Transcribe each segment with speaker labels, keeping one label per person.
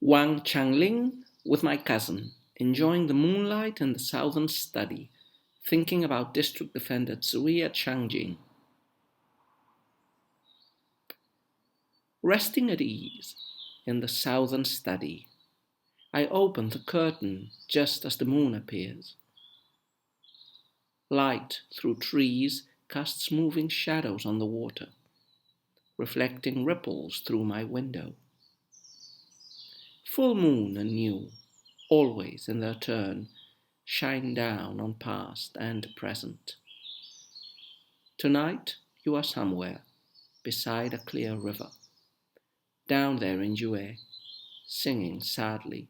Speaker 1: Wang Changling with my cousin, enjoying the moonlight and the southern study, thinking about District Defender Zui at Shangjing. Resting at ease in the southern study, I open the curtain just as the moon appears. Light through trees casts moving shadows on the water, reflecting ripples through my window. Full moon and new, always in their turn, shine down on past and present. Tonight you are somewhere, beside a clear river, down there in Jue, singing sadly.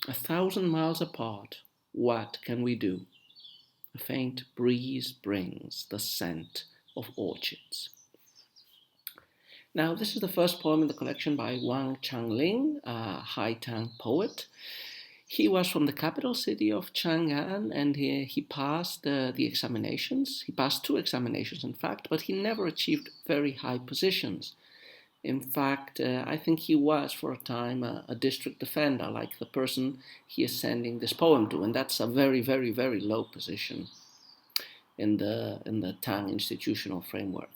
Speaker 1: 1,000 miles apart, what can we do? A faint breeze brings the scent of orchids. Now, this is the first poem in the collection by Wang Changling, a Hai Tang poet. He was from the capital city of Chang'an, and he passed the examinations. He passed 2 examinations, in fact, but he never achieved very high positions. In fact, I think he was, for a time, a district defender, like the person he is sending this poem to, and that's a very, very, very low position in the Tang institutional framework.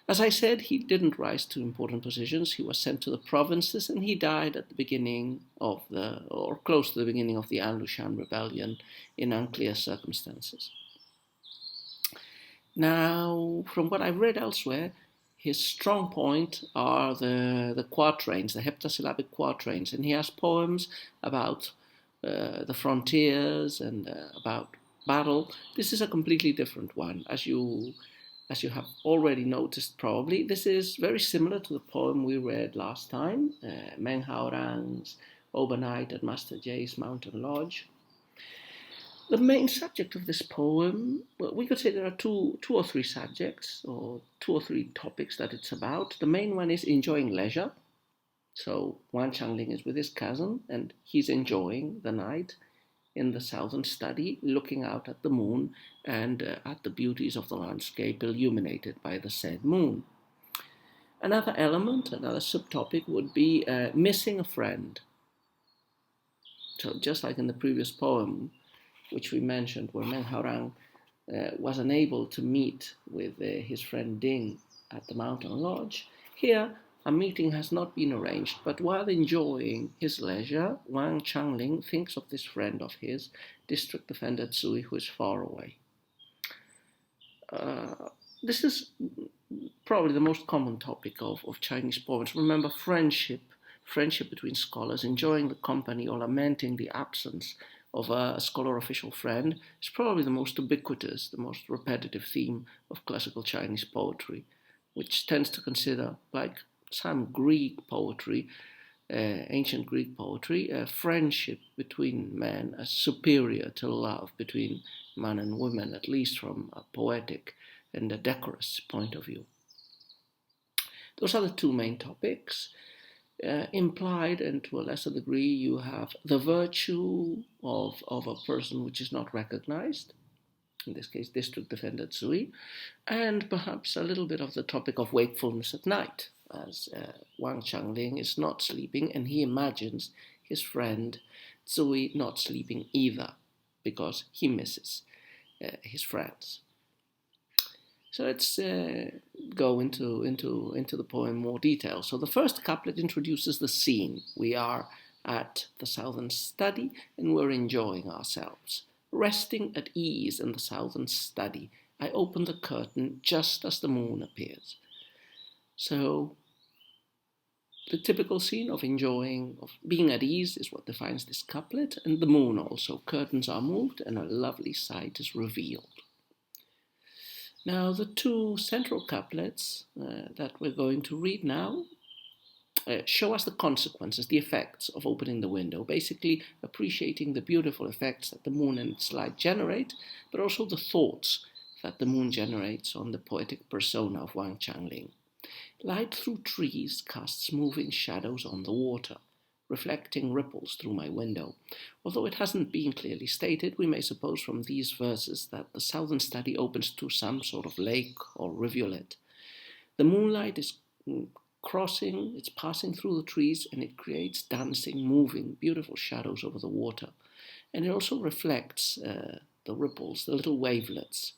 Speaker 1: As I said, he didn't rise to important positions. He was sent to the provinces, and he died at the beginning of or close to the beginning of the Anlushan rebellion in unclear circumstances. Now, from what I've read elsewhere, his strong point are the quatrains, the heptasyllabic quatrains, and he has poems about the frontiers and about battle. This is a completely different one, as you have already noticed probably. This is very similar to the poem we read last time, Meng Haorang's Overnight at Master J's Mountain Lodge. The main subject of this poem, well, we could say there are two or three subjects, or 2 or 3 topics that it's about. The main one is enjoying leisure. So Wang Changling is with his cousin, and he's enjoying the night in the southern study, looking out at the moon and at the beauties of the landscape illuminated by the said moon. Another element, another subtopic would be missing a friend. So just like in the previous poem, which we mentioned, where Meng Haorang was unable to meet with his friend Ding at the mountain lodge, here a meeting has not been arranged, but while enjoying his leisure, Wang Changling thinks of this friend of his, District Defender Zui, who is far away. This is probably the most common topic of Chinese poems. Remember, friendship between scholars, enjoying the company or lamenting the absence of a scholar official friend is probably the most ubiquitous, the most repetitive theme of classical Chinese poetry, which tends to consider, like some Greek poetry, ancient Greek poetry, friendship between men as superior to love between man and woman, at least from a poetic and a decorous point of view. Those are the 2 main topics. Implied, and to a lesser degree, you have the virtue of a person which is not recognized, in this case District Defender Zui, and perhaps a little bit of the topic of wakefulness at night, as Wang Changling is not sleeping, and he imagines his friend Zui not sleeping either, because he misses his friends. So let's go into the poem in more detail. So the first couplet introduces the scene. We are at the southern study, and we're enjoying ourselves. Resting at ease in the southern study, I open the curtain just as the moon appears. So the typical scene of enjoying, of being at ease, is what defines this couplet, and the moon also. Curtains are moved and a lovely sight is revealed. Now, the 2 central couplets that we're going to read now show us the consequences, the effects of opening the window, basically appreciating the beautiful effects that the moon and its light generate, but also the thoughts that the moon generates on the poetic persona of Wang Changling. Light through trees casts moving shadows on the water, reflecting ripples through my window. Although it hasn't been clearly stated, we may suppose from these verses that the southern study opens to some sort of lake or rivulet. The moonlight is it's passing through the trees, and it creates dancing, moving, beautiful shadows over the water. And it also reflects the ripples, the little wavelets,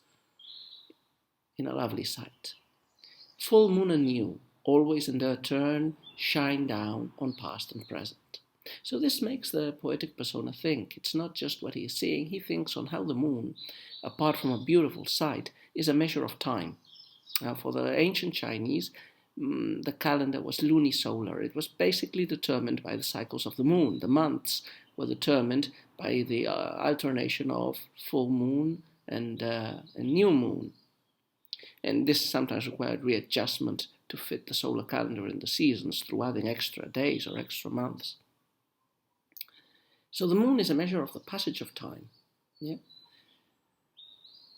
Speaker 1: in a lovely sight. Full moon and new, always in their turn, shine down on past and present. So this makes the poetic persona think. It's not just what he is seeing, he thinks on how the moon, apart from a beautiful sight, is a measure of time. For the ancient Chinese, the calendar was lunisolar. It was basically determined by the cycles of the moon. The months were determined by the alternation of full moon and new moon. And this sometimes required readjustment to fit the solar calendar in the seasons through adding extra days or extra months. So the moon is a measure of the passage of time. Yeah?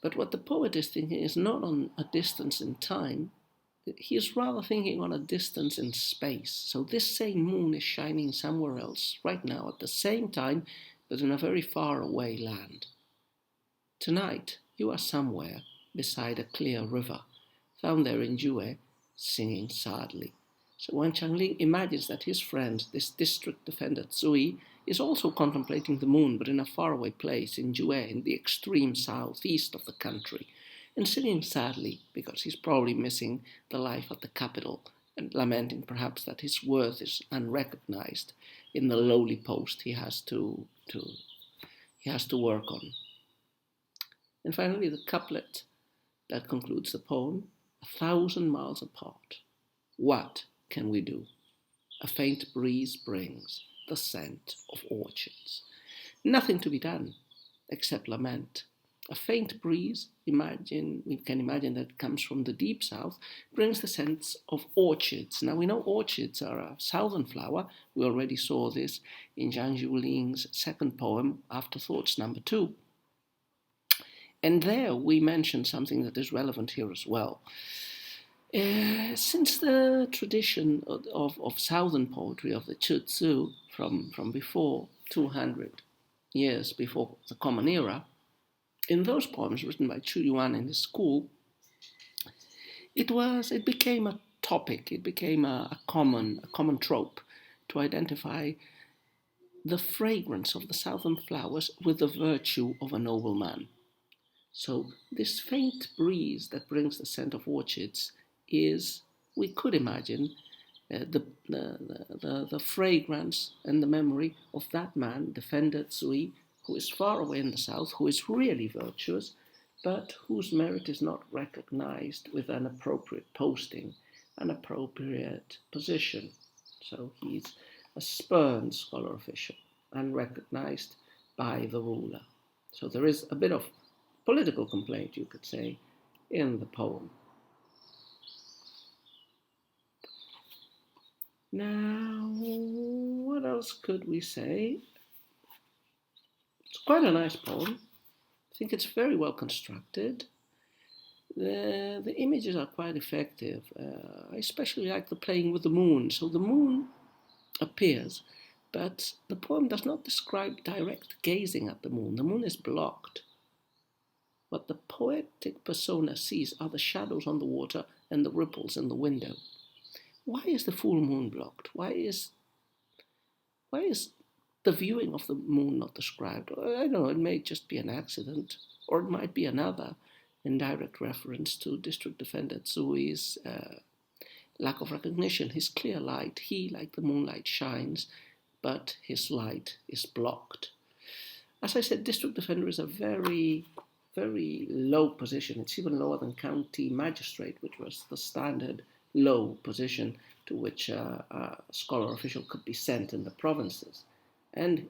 Speaker 1: But what the poet is thinking is not on a distance in time, he is rather thinking on a distance in space. So this same moon is shining somewhere else right now at the same time, but in a very far away land. Tonight you are somewhere beside a clear river, found there in Jue, singing sadly. So Wang Changling imagines that his friend, this district defender Zui, is also contemplating the moon, but in a faraway place in Jue, in the extreme southeast of the country, and singing sadly because he's probably missing the life at the capital and lamenting perhaps that his worth is unrecognized in the lowly post he has to work on. And finally, the couplet that concludes the poem: 1,000 miles apart, what can we do? A faint breeze brings the scent of orchards. Nothing to be done except lament. A faint breeze, we can imagine that comes from the deep south, brings the scent of orchids. Now we know orchids are a southern flower. We already saw this in Wang Changling's second poem, Afterthoughts number 2. And there we mention something that is relevant here as well. Since the tradition of southern poetry, of the Chutsu, from before 200 years before the Common Era, in those poems written by Chu Yuan in his school, it became a topic, it became a common trope to identify the fragrance of the southern flowers with the virtue of a nobleman. So this faint breeze that brings the scent of orchids is, we could imagine, the fragrance and the memory of that man, defender Zui, who is far away in the south, who is really virtuous, but whose merit is not recognized with an appropriate posting, an appropriate position. So he's a spurned scholar official, unrecognized by the ruler. So there is a bit of political complaint, you could say, in the poem. Now, what else could we say? It's quite a nice poem. I think it's very well constructed. The images are quite effective. I especially like the playing with the moon. So the moon appears, but the poem does not describe direct gazing at the moon. The moon is blocked. What the poetic persona sees are the shadows on the water and the ripples in the window. Why is the full moon blocked? Why is the viewing of the moon not described? I don't know, it may just be an accident, or it might be another indirect reference to District Defender Zui's lack of recognition. His clear light, he, like the moonlight, shines, but his light is blocked. As I said, District Defender is a very, very low position. It's even lower than County Magistrate, which was the standard low position to which a scholar official could be sent in the provinces. And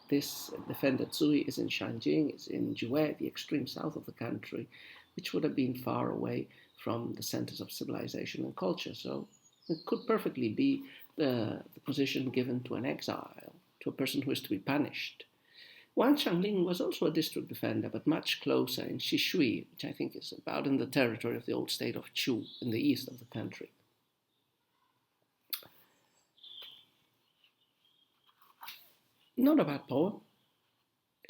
Speaker 1: this defender Zui is in Shanjing, is in Jue, the extreme south of the country, which would have been far away from the centers of civilization and culture. So it could perfectly be the position given to an exile, to a person who is to be punished. Wang Changling was also a district defender, but much closer in Xishui, which I think is about in the territory of the old state of Chu, in the east of the country. Not a bad poem.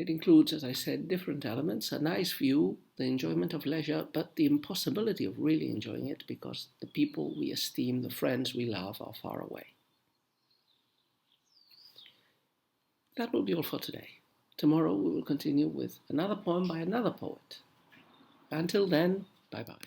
Speaker 1: It includes, as I said, different elements, a nice view, the enjoyment of leisure, but the impossibility of really enjoying it because the people we esteem, the friends we love, are far away. That will be all for today. Tomorrow we will continue with another poem by another poet. Until then, bye-bye.